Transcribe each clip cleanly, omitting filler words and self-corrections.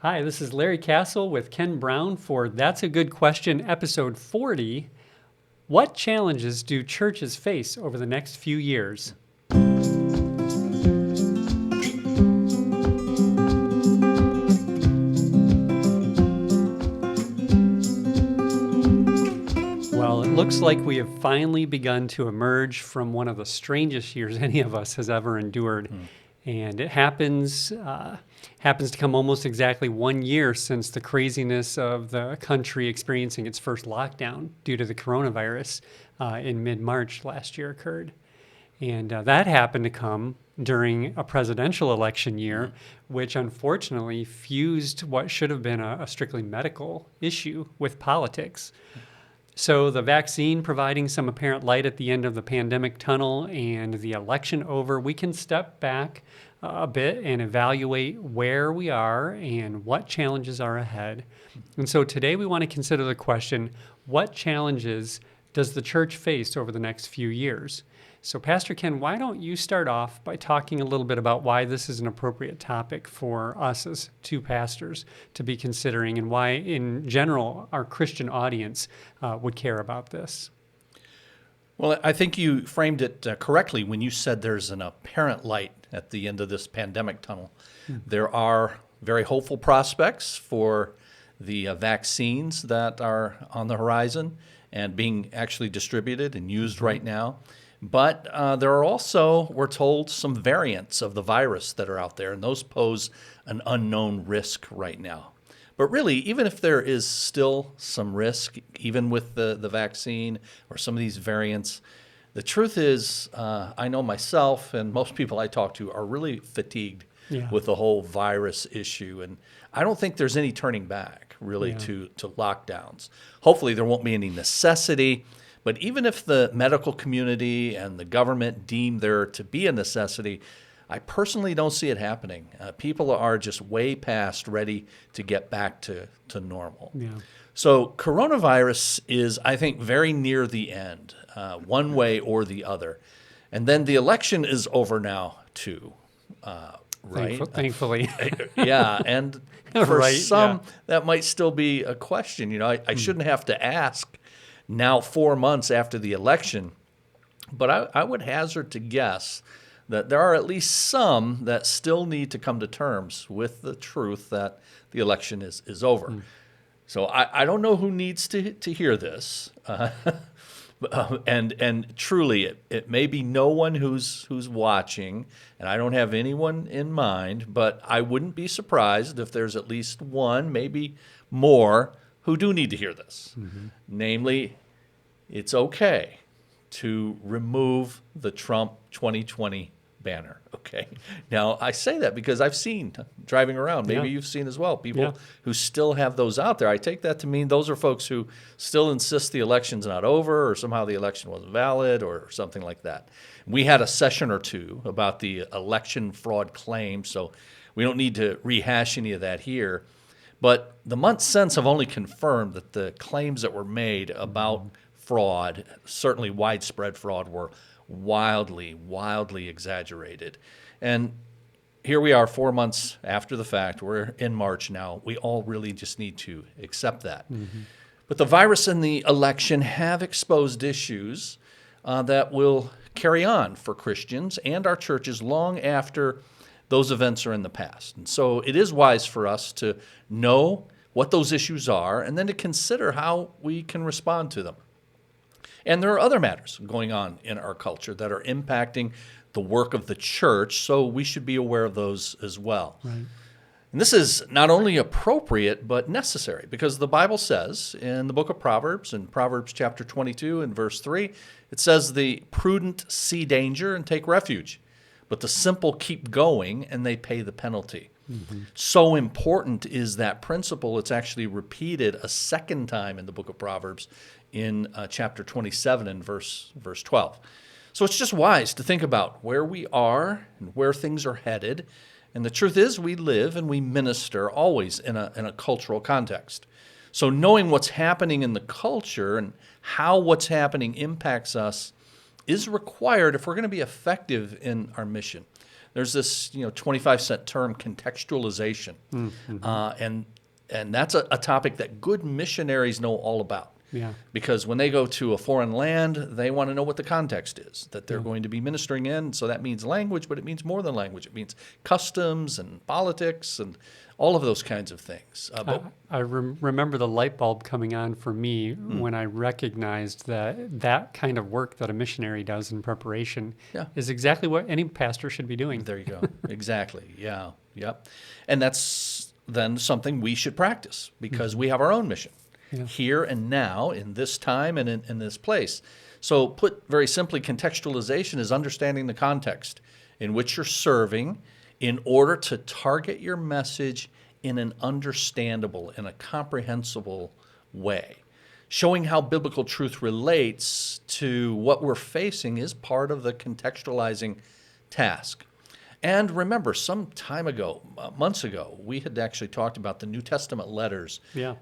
Hi, this is Larry Castle with Ken Brown for That's a Good Question, episode 40. What challenges do churches face over the next few years? Well, it looks like we have finally begun to emerge from one of the strangest years any of us has ever endured. And it happens to come almost exactly 1 year since the craziness of the country experiencing its first lockdown due to the coronavirus in mid-March last year occurred. And that happened to come during a presidential election year, which unfortunately fused what should have been a strictly medical issue with politics. So the vaccine providing some apparent light at the end of the pandemic tunnel and the election over, we can step back a bit and evaluate where we are and what challenges are ahead. And so today we want to consider the question, what challenges does the church face over the next few years? So Pastor Ken, why don't you start off by talking a little bit about why this is an appropriate topic for us as two pastors to be considering and why, in general, our Christian audience would care about this? Well, I think you framed it correctly when you said there's an apparent light at the end of this pandemic tunnel. There are very hopeful prospects for the vaccines that are on the horizon and being actually distributed and used right now. But there are also, we're told, some variants of the virus that are out there, and those pose an unknown risk right now. But really, even if there is still some risk, even with the vaccine or some of these variants, the truth is, I know myself and most people I talk to are really fatigued with the whole virus issue. And I don't think there's any turning back, really, to lockdowns. Hopefully, there won't be any necessity. But even if the medical community and the government deem there to be a necessity, I personally don't see it happening. People are just way past ready to get back to normal. So coronavirus is, I think, very near the end, one way or the other. And then the election is over now, too, right? Thankfully. And for some, that might still be a question. You know, I shouldn't have to ask now 4 months after the election, but I would hazard to guess that there are at least some that still need to come to terms with the truth that the election is over. So I don't know who needs to hear this, and truly it may be no one who's watching, and I don't have anyone in mind, but I wouldn't be surprised if there's at least one, maybe more, who do need to hear this. Namely, it's okay to remove the Trump 2020 banner, okay? Now, I say that because I've seen, driving around, maybe you've seen as well, people who still have those out there. I take that to mean those are folks who still insist the election's not over or somehow the election wasn't valid or something like that. We had a session or two about the election fraud claim, so we don't need to rehash any of that here. But the months since have only confirmed that the claims that were made about fraud, certainly widespread fraud, were wildly exaggerated. And here we are 4 months after the fact. We're in March now. We all really just need to accept that. But the virus and the election have exposed issues that will carry on for Christians and our churches long after those events are in the past. And so it is wise for us to know what those issues are and then to consider how we can respond to them. And there are other matters going on in our culture that are impacting the work of the church, so we should be aware of those as well. And this is not only appropriate, but necessary, because the Bible says in the book of Proverbs, in Proverbs chapter 22 and verse 3, it says, "The prudent see danger and take refuge, but the simple keep going and they pay the penalty." So important is that principle, it's actually repeated a second time in the book of Proverbs in chapter 27 and verse 12. So it's just wise to think about where we are and where things are headed. And the truth is we live and we minister always in a cultural context. So knowing what's happening in the culture and how what's happening impacts us is required if we're going to be effective in our mission. there's this 25-cent term, contextualization, and that's a topic that good missionaries know all about. Yeah. Because when they go to a foreign land, they want to know what the context is that they're going to be ministering in. So that means language, but it means more than language. It means customs and politics and all of those kinds of things. I remember the light bulb coming on for me when I recognized that kind of work that a missionary does in preparation is exactly what any pastor should be doing. There you go. Exactly. Yeah. Yep. And that's then something we should practice because we have our own mission. Here and now, in this time and in this place. So put very simply, contextualization is understanding the context in which you're serving in order to target your message in an understandable, in a comprehensible way. Showing how biblical truth relates to what we're facing is part of the contextualizing task. And remember, some time ago, months ago, we had actually talked about the New Testament letters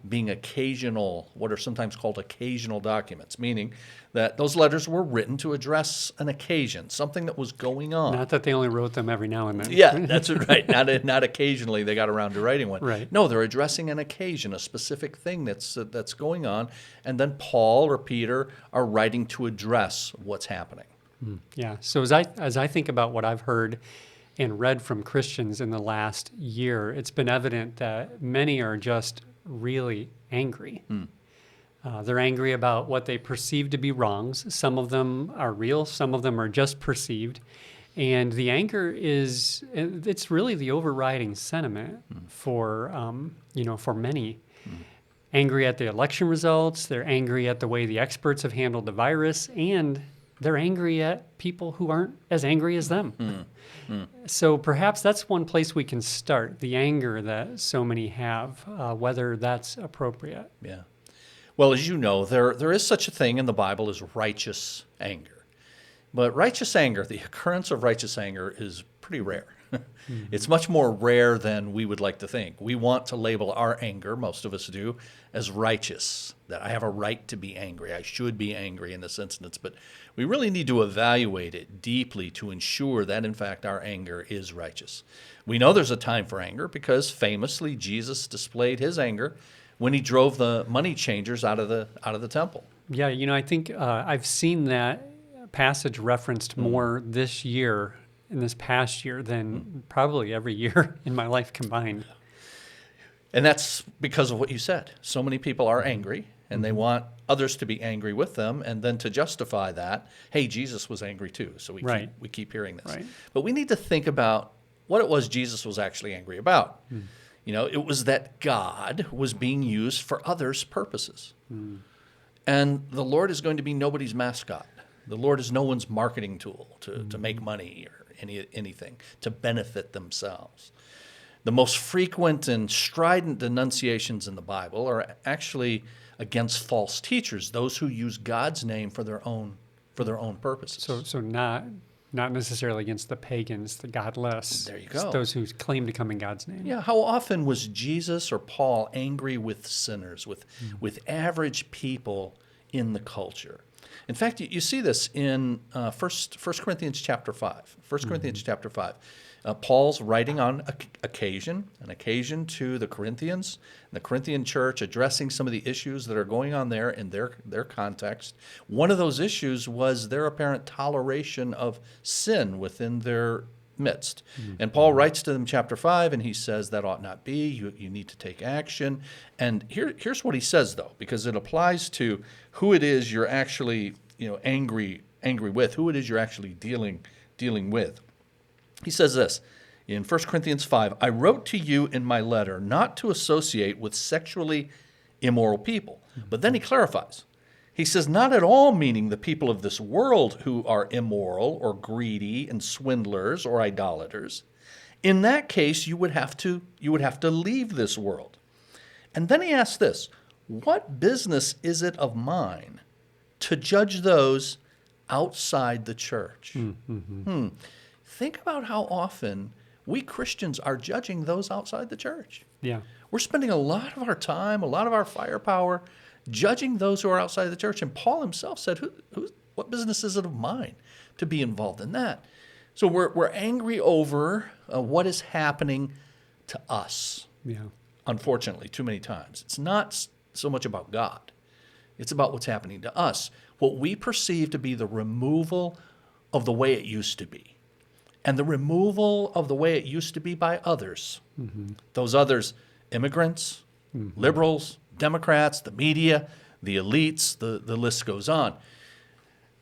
being occasional, what are sometimes called occasional documents, meaning that those letters were written to address an occasion, something that was going on. Not that they only wrote them every now and then. Yeah, that's right. Not occasionally they got around to writing one. Right. No, they're addressing an occasion, a specific thing that's going on, and then Paul or Peter are writing to address what's happening. Yeah. So as I think about what I've heard and read from Christians in the last year, it's been evident that many are just really angry. They're angry about what they perceive to be wrongs. Some of them are real, some of them are just perceived. And the anger it's really the overriding sentiment for many. Angry at the election results, they're angry at the way the experts have handled the virus, and they're angry at people who aren't as angry as them. So perhaps that's one place we can start, the anger that so many have, whether that's appropriate. Yeah. Well, as you know, there is such a thing in the Bible as righteous anger. But righteous anger, the occurrence of righteous anger is pretty rare. It's much more rare than we would like to think. We want to label our anger, most of us do, as righteous, that I have a right to be angry. I should be angry in this instance. But we really need to evaluate it deeply to ensure that, in fact, our anger is righteous. We know there's a time for anger because famously Jesus displayed his anger when he drove the money changers out of the temple. Yeah, I think I've seen that passage referenced more this year, in this past year, than probably every year in my life combined. And that's because of what you said. So many people are angry, and they want others to be angry with them, and then to justify that, hey, Jesus was angry too. So we keep hearing this. Right. But we need to think about what it was Jesus was actually angry about. It was that God was being used for others' purposes. And the Lord is going to be nobody's mascot. The Lord is no one's marketing tool to make money or anything, to benefit themselves. The most frequent and strident denunciations in the Bible are actually against false teachers, those who use God's name for their own purposes. So not necessarily against the pagans, the godless. There you go. It's those who claim to come in God's name. Yeah, how often was Jesus or Paul angry with sinners, with average people in the culture? In fact, you see this in 1 Corinthians chapter 5. 1 Corinthians chapter 5. Paul's writing on an occasion to the Corinthians, and the Corinthian church, addressing some of the issues that are going on there in their context. One of those issues was their apparent toleration of sin within their midst. And Paul writes to them chapter 5, and he says that ought not be. You need to take action. And here's what he says, though, because it applies to who it is you're actually angry with, who it is you're actually dealing with. He says this in 1 Corinthians 5, I wrote to you in my letter not to associate with sexually immoral people. But then he clarifies. He says, not at all meaning the people of this world who are immoral or greedy and swindlers or idolaters. In that case, you would have to leave this world. And then he asks this, what business is it of mine to judge those outside the church? Think about how often we Christians are judging those outside the church. Yeah. We're spending a lot of our time, a lot of our firepower judging those who are outside the church. And Paul himself said, what business is it of mine to be involved in that? So we're angry over what is happening to us, Yeah. unfortunately, too many times. It's not so much about God. It's about what's happening to us, what we perceive to be the removal of the way it used to be, and the removal of the way it used to be by others. Those others, immigrants, liberals, Democrats, the media, the elites, the list goes on.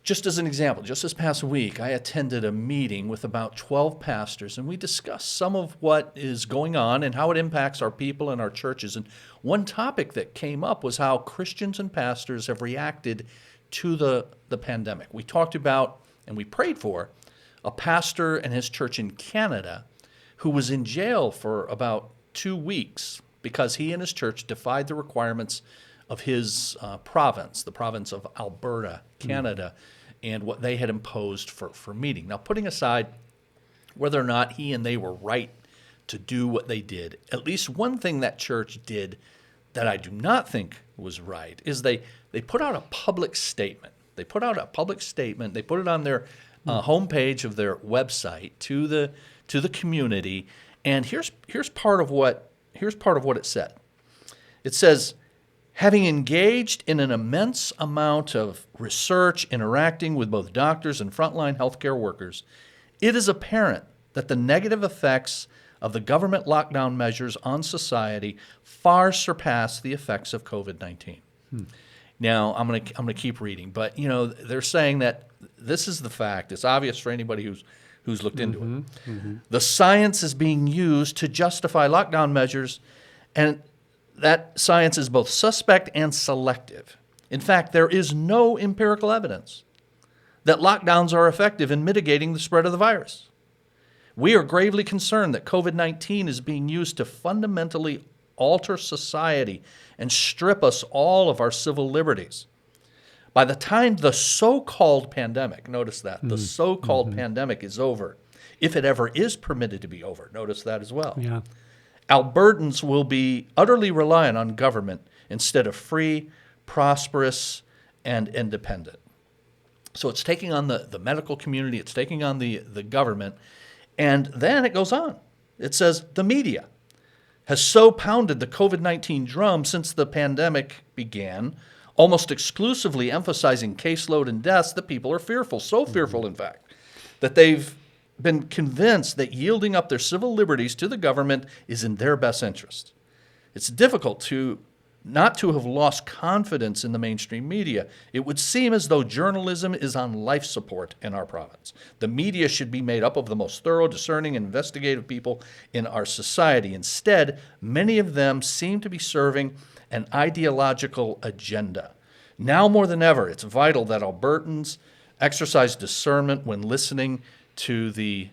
Just as an example, just this past week, I attended a meeting with about 12 pastors, and we discussed some of what is going on and how it impacts our people and our churches. And one topic that came up was how Christians and pastors have reacted to the pandemic. We talked about, and we prayed for, a pastor and his church in Canada who was in jail for about 2 weeks because he and his church defied the requirements of his province, the province of Alberta, Canada, and what they had imposed for meeting. Now, putting aside whether or not he and they were right to do what they did, at least one thing that church did that I do not think was right is they put out a public statement. They put out a public statement. They put it on their homepage of their website to the community. And here's part of what it said. It says, having engaged in an immense amount of research, interacting with both doctors and frontline healthcare workers, it is apparent that the negative effects of the government lockdown measures on society far surpass the effects of COVID-19. Now, I'm going to keep reading, but they're saying that this is the fact. It's obvious for anybody who's looked into it. The science is being used to justify lockdown measures, and that science is both suspect and selective. In fact, there is no empirical evidence that lockdowns are effective in mitigating the spread of the virus. We are gravely concerned that COVID-19 is being used to fundamentally alter society and strip us all of our civil liberties. By the time the so-called pandemic, notice that, the so-called pandemic is over, if it ever is permitted to be over, notice that as well. Yeah. Albertans will be utterly reliant on government instead of free, prosperous, and independent. So it's taking on the medical community, it's taking on the government, and then it goes on. It says the media has so pounded the COVID-19 drum since the pandemic began, almost exclusively emphasizing caseload and deaths, that people are fearful, so fearful, in fact, that they've been convinced that yielding up their civil liberties to the government is in their best interest. It's difficult not to have lost confidence in the mainstream media. It would seem as though journalism is on life support in our province. The media should be made up of the most thorough, discerning, and investigative people in our society. Instead, many of them seem to be serving an ideological agenda. Now more than ever, it's vital that Albertans exercise discernment when listening to the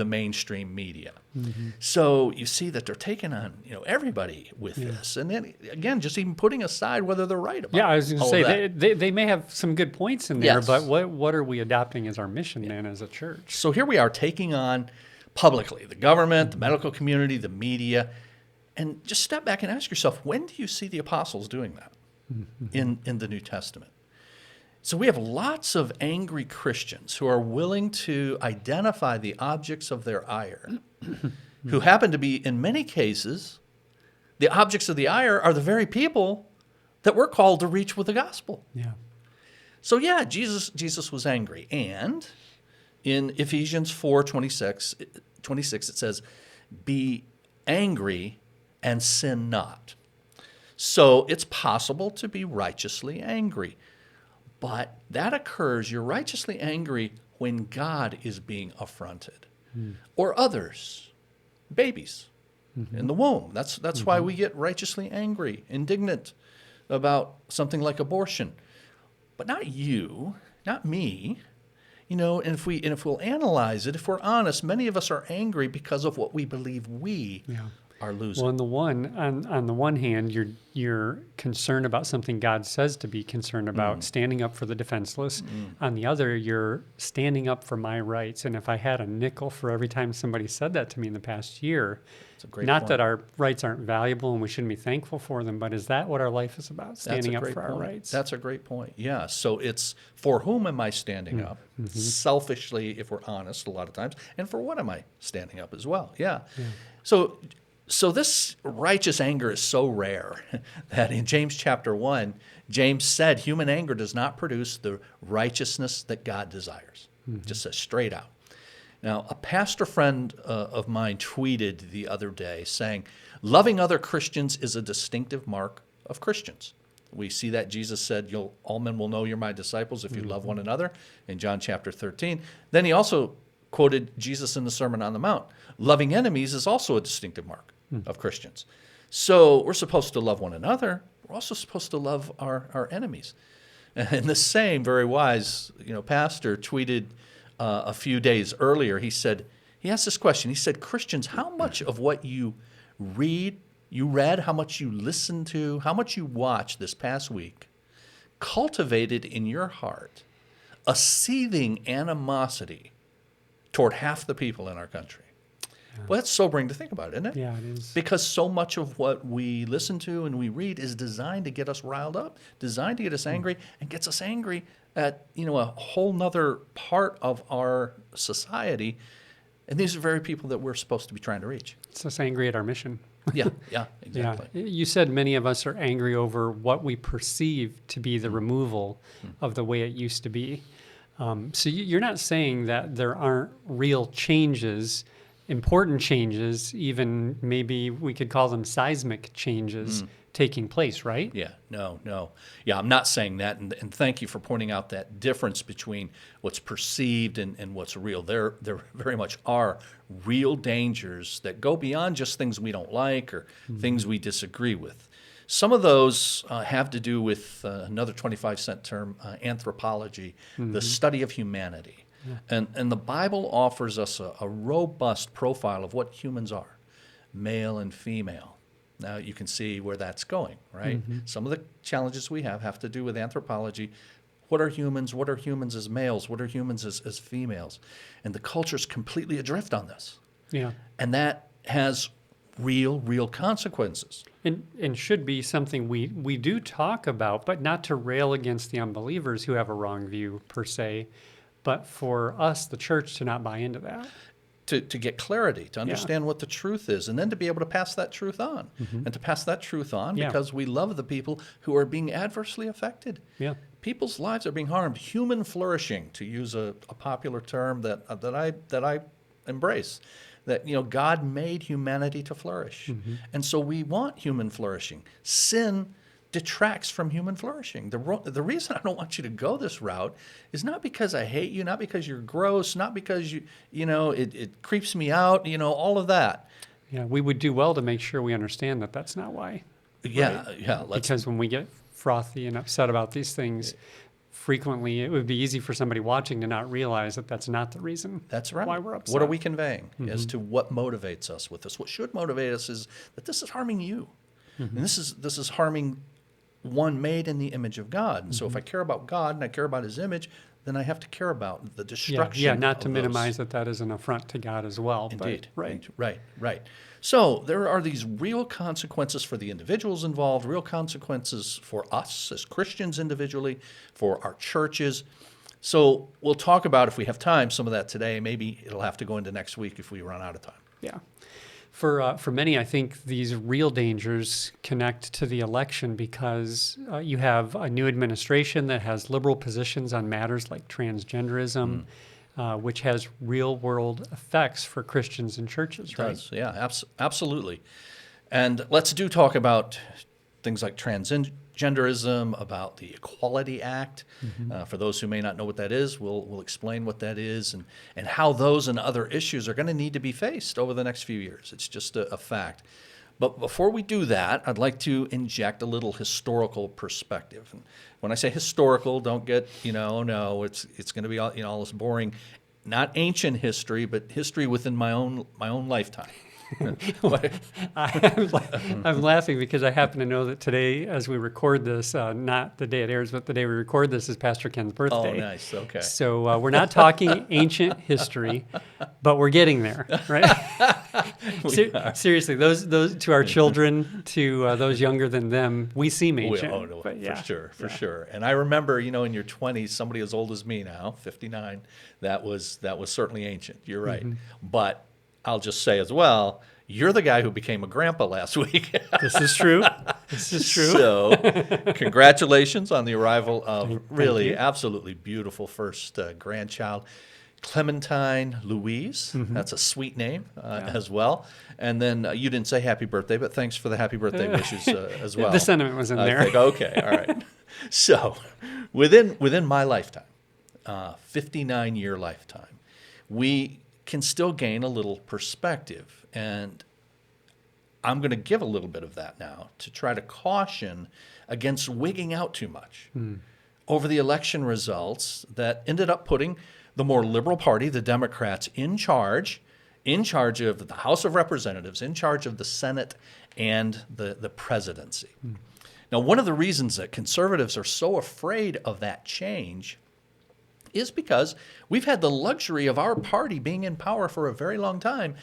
mainstream media. So you see that they're taking on everybody with this, and then again, just even putting aside whether they're right about. Yeah, I was going to all say that. they may have some good points in there, Yes. but what are we adopting as our mission then as a church? So here we are taking on publicly the government, the medical community, the media, and just step back and ask yourself, when do you see the apostles doing that in the New Testament? So we have lots of angry Christians who are willing to identify the objects of their ire, who happen to be, in many cases, the objects of the ire are the very people that we're called to reach with the gospel. Yeah. So yeah, Jesus was angry. And in Ephesians 4:26, it says, be angry and sin not. So it's possible to be righteously angry. But that occurs, you're righteously angry when God is being affronted. Or others, babies in the womb. That's why we get righteously angry, indignant about something like abortion. But not you, not me. And if we'll analyze it, if we're honest, many of us are angry because of what we believe we are losing. Well, on the one hand, you're concerned about something God says to be concerned about, standing up for the defenseless. On the other, you're standing up for my rights. And if I had a nickel for every time somebody said that to me in the past year, It's a great not point. that our rights aren't valuable and we shouldn't be thankful for them, but is that what our life is about? That's Standing a up great for our point. rights. That's a great point. Yeah. So it's for whom am I standing up? Selfishly, if we're honest, a lot of times, and for what am I standing up as well? Yeah. So this righteous anger is so rare that in James chapter 1, James said human anger does not produce the righteousness that God desires. Just says straight out. Now, a pastor friend of mine tweeted the other day saying, loving other Christians is a distinctive mark of Christians. We see that Jesus said, all men will know you're my disciples if you love one another in John chapter 13. Then he also quoted Jesus in the Sermon on the Mount. Loving enemies is also a distinctive mark of Christians. So we're supposed to love one another. We're also supposed to love our enemies. And the same very wise, pastor tweeted a few days earlier. He asked this question. He said, Christians, how much of what you read, how much you listened to, how much you watched this past week cultivated in your heart a seething animosity toward half the people in our country? Well, that's sobering to think about, isn't it? Yeah, it is. Because so much of what we listen to and we read is designed to get us riled up, designed to get us angry, and gets us angry at a whole nother part of our society. And these are very people that we're supposed to be trying to reach. It's us angry at our mission. Yeah, exactly. Yeah. You said many of us are angry over what we perceive to be the removal of the way it used to be. So you're not saying that there aren't real changes, important changes, even maybe we could call them seismic changes taking place, right? Yeah, no. Yeah, I'm not saying that, and thank you for pointing out that difference between what's perceived and what's real. There very much are real dangers that go beyond just things we don't like or things we disagree with. Some of those have to do with another 25-cent term, anthropology, the study of humanity. Yeah. And the Bible offers us a robust profile of what humans are, male and female. Now you can see where that's going, right? Some of the challenges we have to do with anthropology. What are humans? What are humans as males? What are humans as females? And the culture's completely adrift on this. Yeah. And that has real consequences. And should be something we do talk about, but not to rail against the unbelievers who have a wrong view per se, but for us, the church, to not buy into that. To get clarity, to understand what the truth is, and then to be able to pass that truth on. And to pass that truth on because we love the people who are being adversely affected. Yeah. People's lives are being harmed. Human flourishing, to use a popular term that I embrace. That God made humanity to flourish. And so we want human flourishing. Sin detracts from human flourishing. The reason I don't want you to go this route is not because I hate you, not because you're gross, not because it creeps me out, all of that. Yeah, we would do well to make sure we understand that that's not why. Yeah, right? yeah. Because when we get frothy and upset about these things, frequently it would be easy for somebody watching to not realize that that's not the reason. That's right. Why we're upset. What are we conveying as to what motivates us with this? What should motivate us is that this is harming you, and this is harming one made in the image of God. And so if I care about God and I care about his image, then I have to care about the destruction. Yeah, not to of minimize those. that is an affront to God as well. Indeed. But, Right. So there are these real consequences for the individuals involved, real consequences for us as Christians individually, for our churches. So we'll talk about, if we have time, some of that today. Maybe it'll have to go into next week if we run out of time. Yeah. For many, I think these real dangers connect to the election because you have a new administration that has liberal positions on matters like transgenderism, which has real-world effects for Christians and churches, right? It does, yeah, absolutely. And let's talk about things like transgenderism, about the Equality Act. For those who may not know what that is, we'll explain what that is and how those and other issues are going to need to be faced over the next few years. It's just a fact. But before we do that, I'd like to inject a little historical perspective. And when I say historical, don't get, it's going to be all this boring, not ancient history, but history within my own lifetime. I'm laughing because I happen to know that today, as we record this, not the day it airs, but the day we record this is Pastor Ken's birthday. Oh, nice. Okay. So we're not talking ancient history, but we're getting there, right? Seriously, those to our children, to those younger than them, we seem ancient. Oh, no, but yeah. for sure. And I remember, in your 20s, somebody as old as me now, 59, that was certainly ancient. You're right. But I'll just say as well, you're the guy who became a grandpa last week. This is true. This is true. So, congratulations on the arrival of Thank really you. absolutely beautiful first grandchild, Clementine Louise. That's a sweet name as well. And then you didn't say happy birthday, but thanks for the happy birthday wishes as well. The sentiment was in I there. think, okay, all right. So, within my lifetime, 59-year lifetime, we can still gain a little perspective. And I'm going to give a little bit of that now to try to caution against wigging out too much over the election results that ended up putting the more liberal party, the Democrats, in charge of the House of Representatives, in charge of the Senate and the presidency. Now, one of the reasons that conservatives are so afraid of that change is because we've had the luxury of our party being in power for a very long time.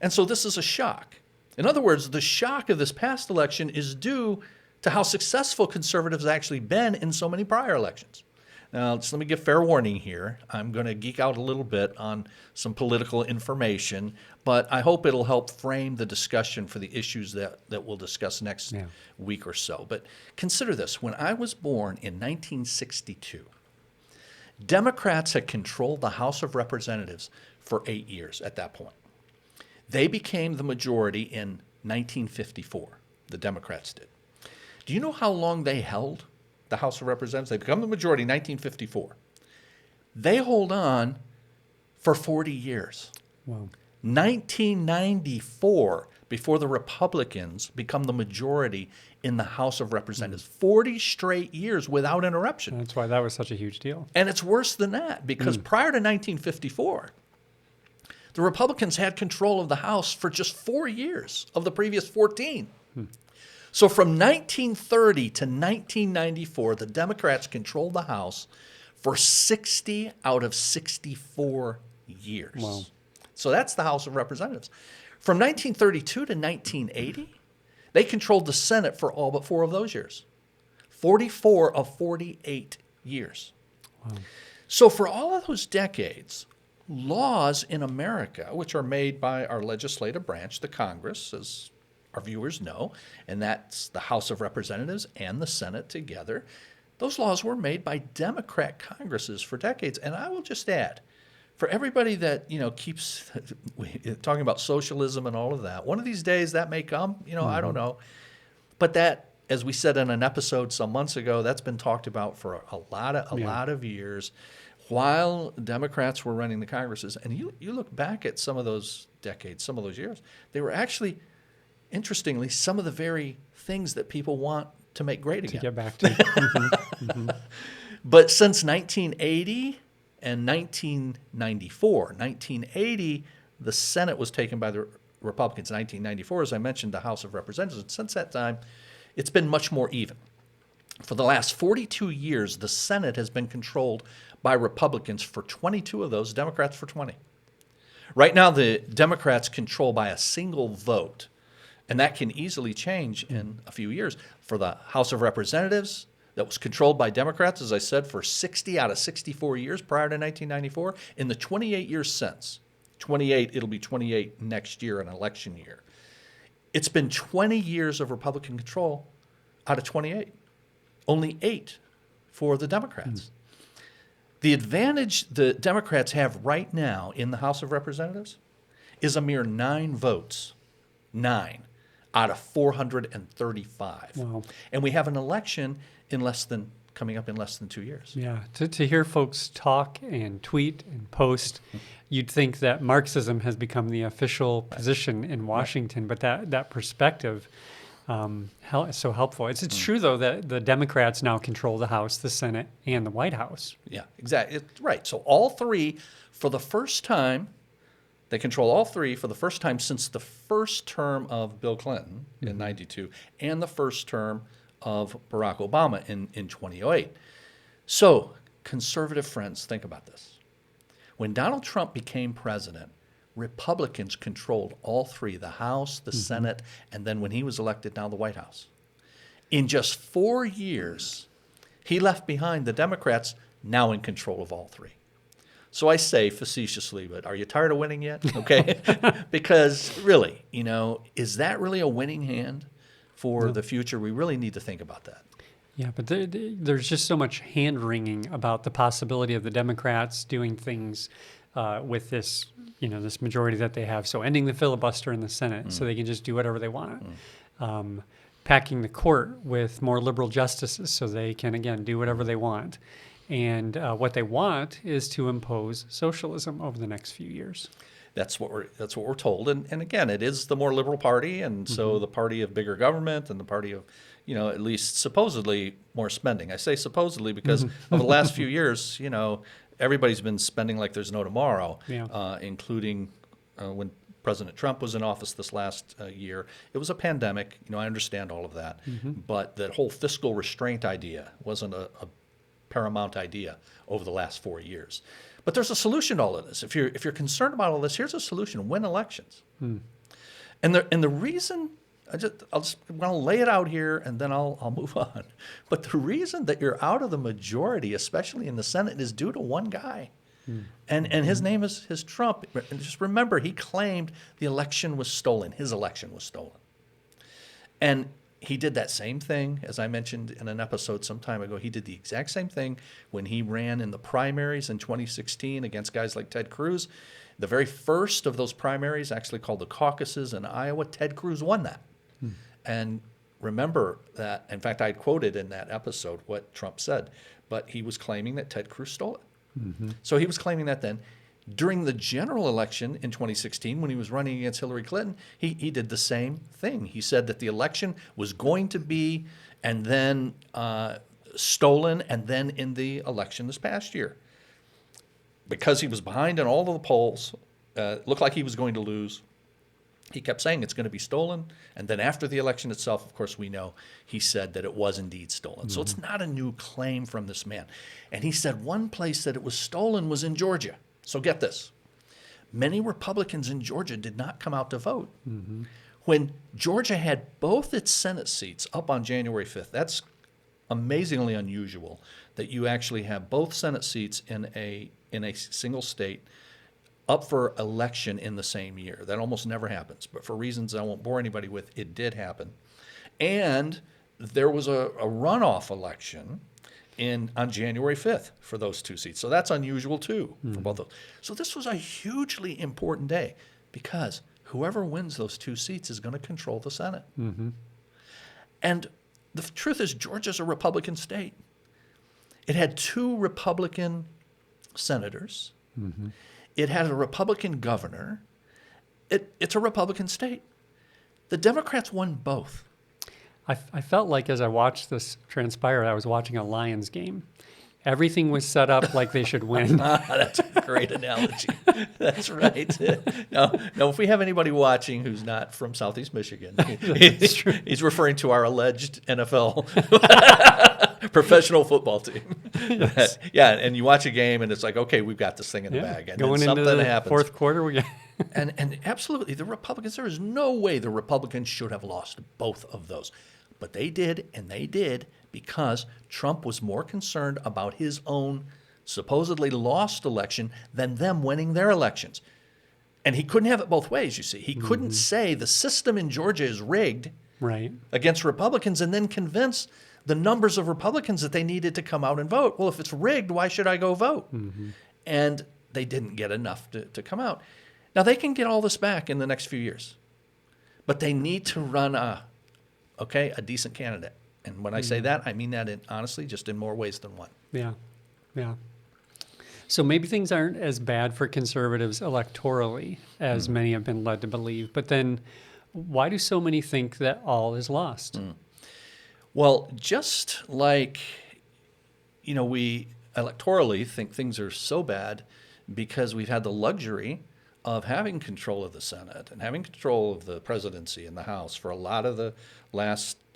And so this is a shock. In other words, the shock of this past election is due to how successful conservatives actually been in so many prior elections. Now, just let me give fair warning here. I'm going to geek out a little bit on some political information, but I hope it'll help frame the discussion for the issues that we'll discuss next week or so. But consider this. When I was born in 1962, Democrats had controlled the House of Representatives for 8 years at that point. They became the majority in 1954. The Democrats did. Do you know how long they held the House of Representatives? They become the majority in 1954. They hold on for 40 years. Wow. 1994, before the Republicans become the majority in the House of Representatives. 40 straight years without interruption. That's why that was such a huge deal. And it's worse than that, because prior to 1954, the Republicans had control of the House for just 4 years of the previous 14. So from 1930 to 1994, the Democrats controlled the House for 60 out of 64 years. Wow. So that's the House of Representatives. From 1932 to 1980, they controlled the Senate for all but 4 of those years. 44 of 48 years. Wow. So for all of those decades, laws in America, which are made by our legislative branch, the Congress, as our viewers know, and that's the House of Representatives and the Senate together, those laws were made by Democrat Congresses for decades. And I will just add, for everybody that, keeps talking about socialism and all of that, one of these days that may come, I don't know. But that, as we said in an episode some months ago, that's been talked about for a lot of years while Democrats were running the Congresses. And you look back at some of those decades, some of those years, they were actually, interestingly, some of the very things that people want to make great again. To get back to. But since 1980 and 1994, 1980, the Senate was taken by the Republicans. 1994, as I mentioned, the House of Representatives. And since that time, it's been much more even. For the last 42 years, the Senate has been controlled by Republicans for 22 of those, Democrats for 20. Right now, the Democrats control by a single vote, and that can easily change in a few years. For the House of Representatives, that was controlled by Democrats, as I said, for 60 out of 64 years prior to 1994. In the 28 years since, 28, it'll be 28 next year, an election year. It's been 20 years of Republican control out of 28. Only 8 for the Democrats. The advantage the Democrats have right now in the House of Representatives is a mere 9 votes. 9 out of 435. Wow. And we have an election coming up in less than 2 years. Yeah, to hear folks talk and tweet and post, you'd think that Marxism has become the official position in Washington, but that perspective is so helpful. It's true, though, that the Democrats now control the House, the Senate, and the White House. Yeah, exactly. Right. So all 3, for the first time, They control all three for the first time since the first term of Bill Clinton in 92 and the first term of Barack Obama in 2008. So, conservative friends, think about this. When Donald Trump became president, Republicans controlled all three, the House, the Senate, and then when he was elected, now the White House. In just 4 years, he left behind the Democrats, now in control of all three. So I say facetiously, but are you tired of winning yet? Okay. Because really, is that really a winning hand for the future? We really need to think about that. Yeah, but there's just so much hand-wringing about the possibility of the Democrats doing things with this, this majority that they have. So ending the filibuster in the Senate so they can just do whatever they want. Packing the court with more liberal justices so they can, again, do whatever they want. And what they want is to impose socialism over the next few years. That's what we're told. And again, it is the more liberal party, and so the party of bigger government and the party of, at least supposedly more spending. I say supposedly because over the last few years, everybody's been spending like there's no tomorrow, including when President Trump was in office this last year. It was a pandemic. I understand all of that. But that whole fiscal restraint idea wasn't a paramount idea over the last 4 years. But there's a solution to all of this. If you're concerned about all this, here's a solution: win elections. And the reason I'll just want to lay it out here, and then I'll move on. But the reason that you're out of the majority, especially in the Senate, is due to one guy, and his name is Trump. And just remember, he claimed the election was stolen. His election was stolen, and he did that same thing, as I mentioned in an episode some time ago. He did the exact same thing when he ran in the primaries in 2016 against guys like Ted Cruz. The very first of those primaries, actually called the caucuses in Iowa, Ted Cruz won that. And remember that, in fact, I quoted in that episode what Trump said, but he was claiming that Ted Cruz stole it. So he was claiming that then. During the general election in 2016, when he was running against Hillary Clinton, he did the same thing. He said that the election was going to be and then stolen, and then in the election this past year, because he was behind in all of the polls, looked like he was going to lose, he kept saying it's going to be stolen. And then after the election itself, of course, we know he said that it was indeed stolen. So it's not a new claim from this man. And he said one place that it was stolen was in Georgia. So get this. Many Republicans in Georgia did not come out to vote. When Georgia had both its Senate seats up on January 5th, that's amazingly unusual that you actually have both Senate seats in a single state up for election in the same year. That almost never happens. But for reasons I won't bore anybody with, it did happen. And there was a runoff election on January 5th for those two seats. So that's unusual, too, for both of those. So this was a hugely important day because whoever wins those two seats is going to control the Senate. And the truth is, Georgia's a Republican state. It had 2 Republican senators. It had a Republican governor. It's a Republican state. The Democrats won both. I felt like as I watched this transpire, I was watching a Lions game. Everything was set up like they should win. That's a great analogy. That's right. Now, if we have anybody watching who's not from Southeast Michigan, he's referring to our alleged NFL professional football team. Yes. Yeah, and you watch a game and it's like, okay, we've got this thing in the bag. And Going then into something the happens. fourth quarter, we got And absolutely, the Republicans, there is no way the Republicans should have lost both of those. But they did, and they did because Trump was more concerned about his own supposedly lost election than them winning their elections. And he couldn't have it both ways, you see. He couldn't say the system in Georgia is rigged against Republicans and then convince the numbers of Republicans that they needed to come out and vote. Well, if it's rigged, why should I go vote? And they didn't get enough to come out. Now, they can get all this back in the next few years. But they need to run a decent candidate. And when I say that, I mean that honestly, just in more ways than one. Yeah. So maybe things aren't as bad for conservatives electorally as many have been led to believe. But then why do so many think that all is lost? Well, just like, we electorally think things are so bad because we've had the luxury of having control of the Senate and having control of the presidency and the House for a lot of the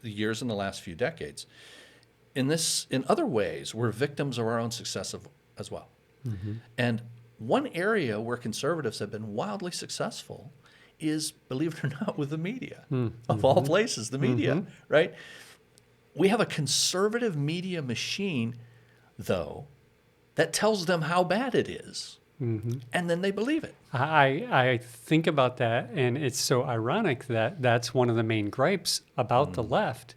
years in the last few decades, in other ways, we're victims of our own success as well. And one area where conservatives have been wildly successful is, believe it or not, with the media. Of all places, the media, right? We have a conservative media machine, though, that tells them how bad it is. And then they believe it. I think about that, and it's so ironic that that's one of the main gripes about the left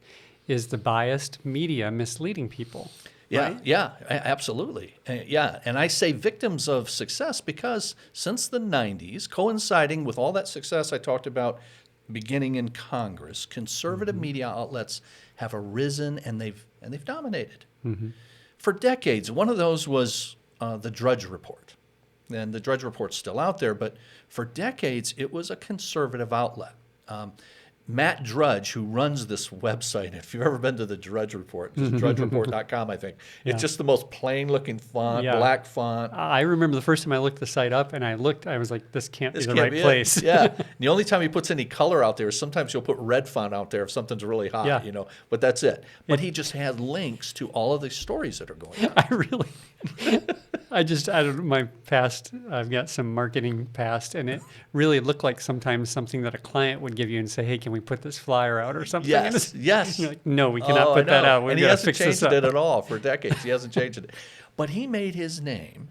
is the biased media misleading people. Yeah, right? yeah, absolutely. Yeah, and I say victims of success because since the 90s, coinciding with all that success I talked about beginning in Congress, conservative media outlets have arisen and they've dominated. For decades. One of those was the Drudge Report. And the Drudge Report's still out there, but for decades it was a conservative outlet. Matt Drudge, who runs this website, if you've ever been to the Drudge Report, it's drudgereport.com, I think. Yeah. It's just the most plain-looking font, black font. I remember the first time I looked the site up, and I was like, this can't be the can't right be it. place. Yeah. The only time he puts any color out there is sometimes he'll put red font out there if something's really hot, Yeah. but that's it. But he just had links to all of the stories that are going on. I really, I don't know, my past, I've got some marketing past, and it really looked like sometimes something that a client would give you and say, hey, can we put this flyer out or something? And Yes. you're like, no, we cannot I put that know. out. We've And he got to hasn't fix this changed up. it at all for decades. He hasn't changed it. But he made his name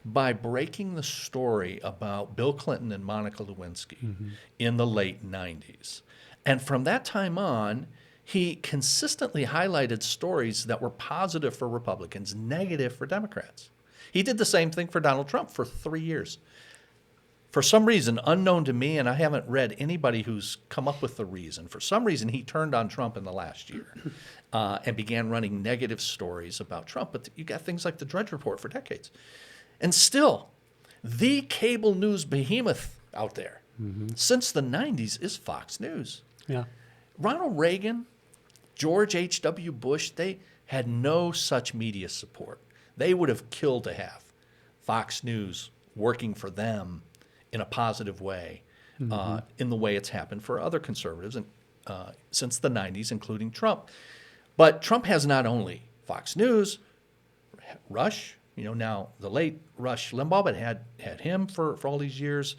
by breaking the story about Bill Clinton and Monica Lewinsky in the late 90s. And from that time on, he consistently highlighted stories that were positive for Republicans, negative for Democrats. He did the same thing for Donald Trump for 3 years. For some reason, unknown to me, and I haven't read anybody who's come up with the reason, for some reason he turned on Trump in the last year and began running negative stories about Trump. But you got things like the Drudge Report for decades. And still, the cable news behemoth out there since the 90s is Fox News. Yeah. Ronald Reagan, George H.W. Bush, they had no such media support. They would have killed to have Fox News working for them in a positive way, in the way it's happened for other conservatives and, since the 90s, including Trump. But Trump has not only Fox News, Rush, now the late Rush Limbaugh, but had him for all these years.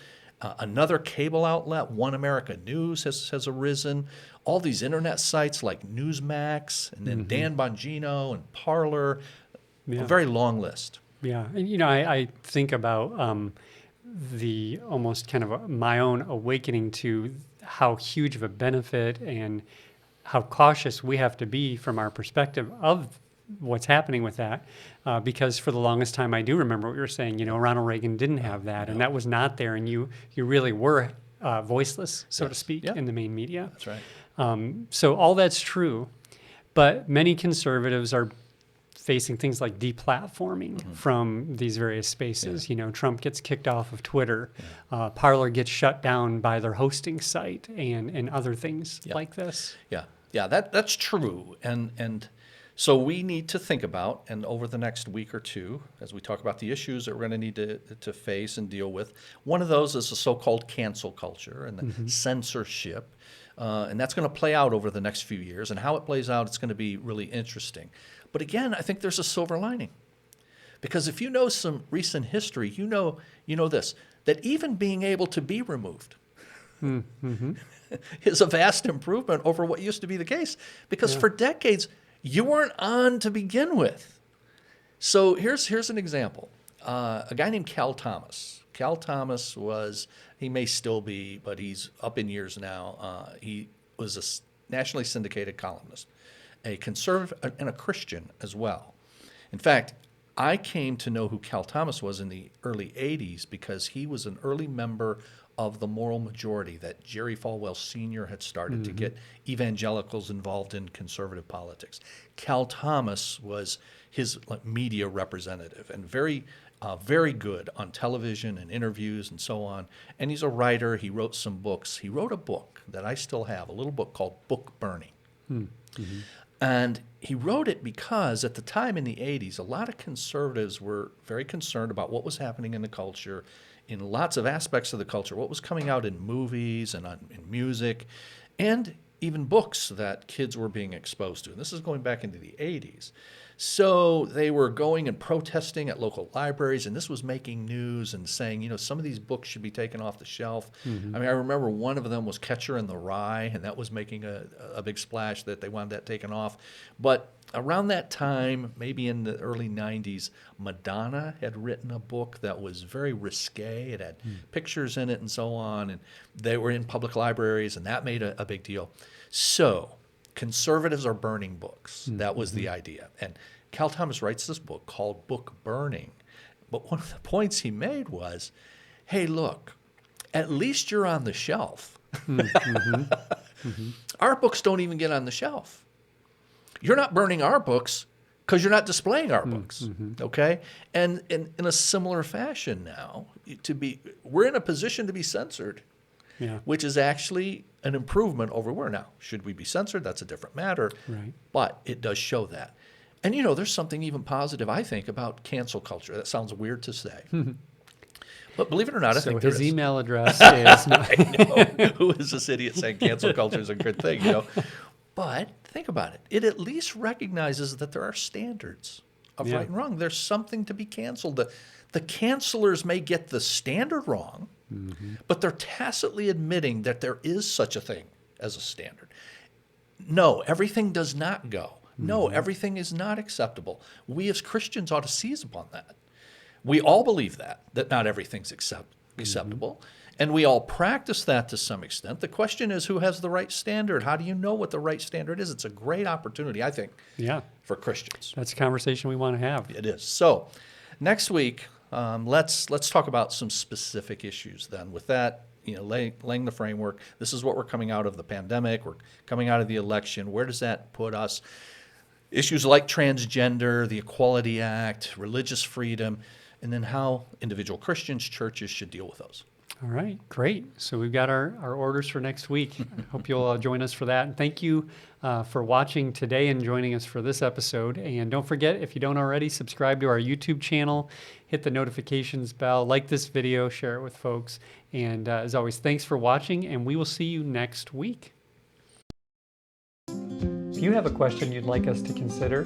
Another cable outlet, One America News, has arisen. All these internet sites like Newsmax, and then Dan Bongino and Parler, a very long list. Yeah, and I think about the almost kind of my own awakening to how huge of a benefit and how cautious we have to be from our perspective of what's happening with that. Because for the longest time, I do remember what you were saying. Ronald Reagan didn't have that, and that was not there, and you really were voiceless, so to speak, in the main media. That's right. So all that's true, but many conservatives are facing things like deplatforming from these various spaces. Trump gets kicked off of Twitter. Parler gets shut down by their hosting site and other things like this. Yeah, that's true. And so we need to think about, and over the next week or two, as we talk about the issues that we're going to need to face and deal with, one of those is the so-called cancel culture and the censorship. And that's going to play out over the next few years. And how it plays out, it's going to be really interesting. But again, I think there's a silver lining. Because if you know some recent history, you know this, that even being able to be removed is a vast improvement over what used to be the case. Because for decades, you weren't on to begin with. So here's an example. A guy named Cal Thomas. Cal Thomas he may still be, but he's up in years now. He was a nationally syndicated columnist, a conservative and a Christian as well. In fact, I came to know who Cal Thomas was in the early 80s because he was an early member of the Moral Majority that Jerry Falwell Sr. had started to get evangelicals involved in conservative politics. Cal Thomas was his media representative and very good on television and interviews and so on. And he's a writer. He wrote some books. He wrote a book that I still have, a little book called Book Burning. And he wrote it because at the time in the 80s, a lot of conservatives were very concerned about what was happening in the culture in lots of aspects of the culture, what was coming out in movies and in music, and even books that kids were being exposed to. And this is going back into the 80s. So they were going and protesting at local libraries, and this was making news and saying, some of these books should be taken off the shelf. I mean, I remember one of them was Catcher in the Rye, and that was making a big splash that they wanted that taken off. But around that time, maybe in the early 90s, Madonna had written a book that was very risque. It had pictures in it and so on, and they were in public libraries, and that made a big deal. So conservatives are burning books. That was the idea. And Cal Thomas writes this book called Book Burning. But one of the points he made was, hey, look, at least you're on the shelf. Our books don't even get on the shelf. You're not burning our books because you're not displaying our books, okay? And in a similar fashion now, we're in a position to be censored, which is actually an improvement over where now. Should we be censored? That's a different matter. Right. But it does show that. And, there's something even positive, I think, about cancel culture. That sounds weird to say. But believe it or not, I think there is. So his email address is... I know. Who is this idiot saying cancel culture is a good thing, But think about it. It at least recognizes that there are standards of right and wrong. There's something to be canceled. The cancelers may get the standard wrong, but they're tacitly admitting that there is such a thing as a standard. No, everything does not go. No, everything is not acceptable. We as Christians ought to seize upon that. We all believe that not everything's acceptable. And we all practice that to some extent. The question is, who has the right standard? How do you know what the right standard is? It's a great opportunity, I think, for Christians. That's a conversation we want to have. It is. So next week, let's talk about some specific issues then. With that, laying the framework. This is what we're coming out of the pandemic. We're coming out of the election. Where does that put us? Issues like transgender, the Equality Act, religious freedom, and then how individual Christians, churches should deal with those. All right, great. So we've got our orders for next week. I hope you'll join us for that. And thank you for watching today and joining us for this episode. And don't forget, if you don't already, subscribe to our YouTube channel, hit the notifications bell, like this video, share it with folks. And as always, thanks for watching, and we will see you next week. If you have a question you'd like us to consider,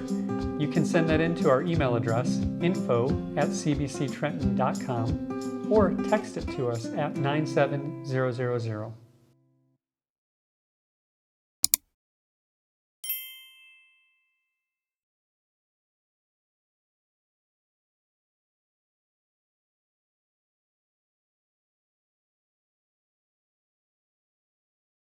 you can send that in to our email address, info@cbctrenton.com, or text it to us at 97000.